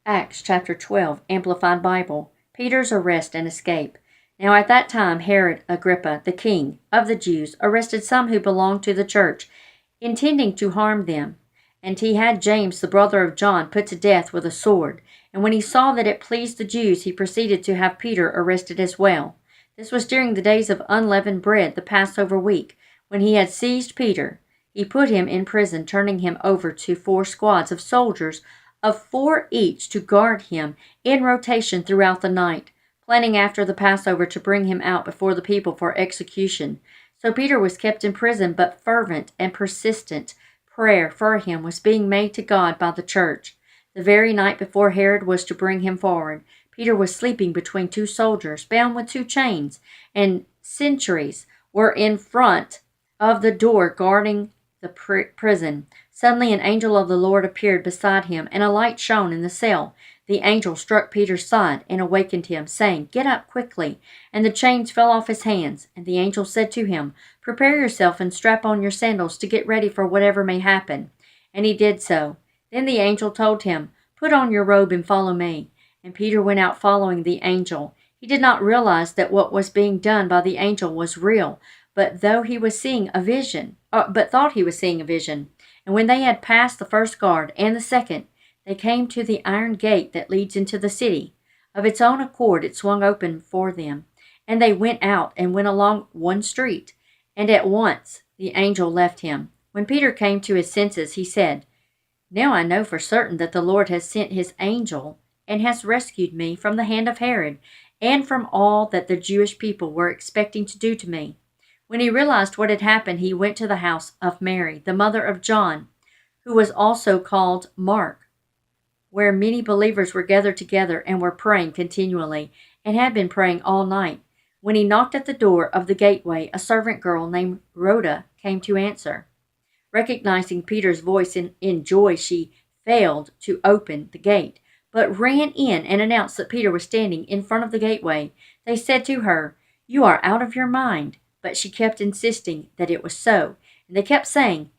Acts chapter 12, Amplified Bible. Peter's arrest and escape. Now at that time Herod Agrippa, the king of the Jews, arrested some who belonged to the church, intending to harm them. And he had James, the brother of John, put to death with a sword. And when he saw that it pleased the Jews, he proceeded to have Peter arrested as well. This was during the days of unleavened bread, the Passover week. When he had seized Peter, he put him in prison, turning him over to 4 squads of soldiers, of 4 each, to guard him in rotation throughout the night, planning after the Passover to bring him out before the people for execution. So Peter was kept in prison, but fervent and persistent prayer for him was being made to God by the church. The very night before Herod was to bring him forward, Peter was sleeping between 2 soldiers, bound with 2 chains, and sentries were in front of the door guarding the prison. Suddenly an angel of the Lord appeared beside him, and a light shone in the cell. The angel struck Peter's side and awakened him, saying, "Get up quickly." And the chains fell off his hands. And the angel said to him, "Prepare yourself and strap on your sandals to get ready for whatever may happen." And he did so. Then the angel told him, "Put on your robe and follow me." And Peter went out following the angel. He did not realize that what was being done by the angel was real, but thought he was seeing a vision. And when they had passed the first guard and the second, they came to the iron gate that leads into the city. Of its own accord it swung open for them, and they went out and went along one street, and at once the angel left him. When Peter came to his senses, he said, "Now I know for certain that the Lord has sent his angel and has rescued me from the hand of Herod and from all that the Jewish people were expecting to do to me." When he realized what had happened, he went to the house of Mary, the mother of John, who was also called Mark, where many believers were gathered together and were praying continually, and had been praying all night. When he knocked at the door of the gateway, a servant girl named Rhoda came to answer. Recognizing Peter's voice in joy, she failed to open the gate, but ran in and announced that Peter was standing in front of the gateway. They said to her, "You are out of your mind." But she kept insisting that it was so, and they kept saying,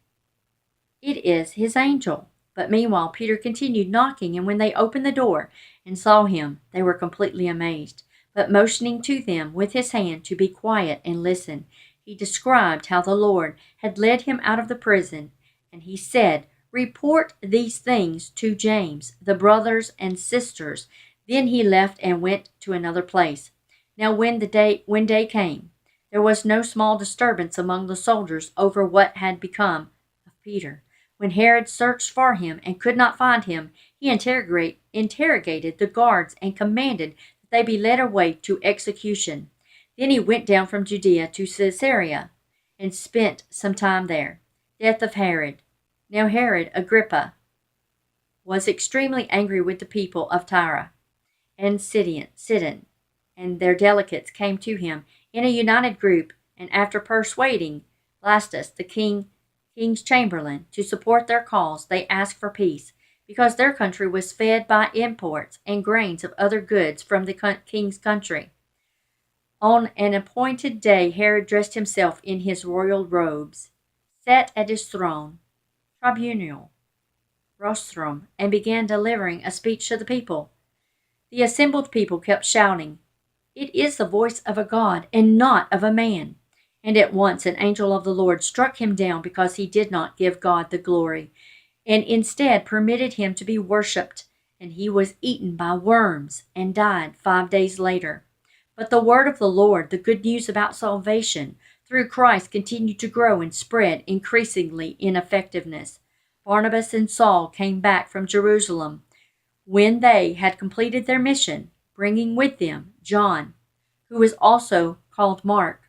"It is his angel." But meanwhile Peter continued knocking, and when they opened the door and saw him, they were completely amazed. But motioning to them with his hand to be quiet and listen, he described how the Lord had led him out of the prison, and he said, "Report these things to James, the brothers and sisters." Then he left and went to another place. Now when day came, there was no small disturbance among the soldiers over what had become of Peter. When Herod searched for him and could not find him, he interrogated the guards and commanded that they be led away to execution. Then he went down from Judea to Caesarea and spent some time there. Death of Herod. Now Herod Agrippa was extremely angry with the people of Tyre and Sidon, and their delegates came to him in a united group, and after persuading Blastus, the king's chamberlain, to support their cause, they asked for peace, because their country was fed by imports and grains of other goods from the king's country. On an appointed day, Herod dressed himself in his royal robes, sat at his throne, tribunal, rostrum, and began delivering a speech to the people. The assembled people kept shouting, "It is the voice of a god and not of a man." And at once an angel of the Lord struck him down because he did not give God the glory, and instead permitted him to be worshipped, and he was eaten by worms and died 5 days later. But the word of the Lord, the good news about salvation through Christ, continued to grow and spread increasingly in effectiveness. Barnabas and Saul came back from Jerusalem when they had completed their mission, bringing with them John, who was also called Mark.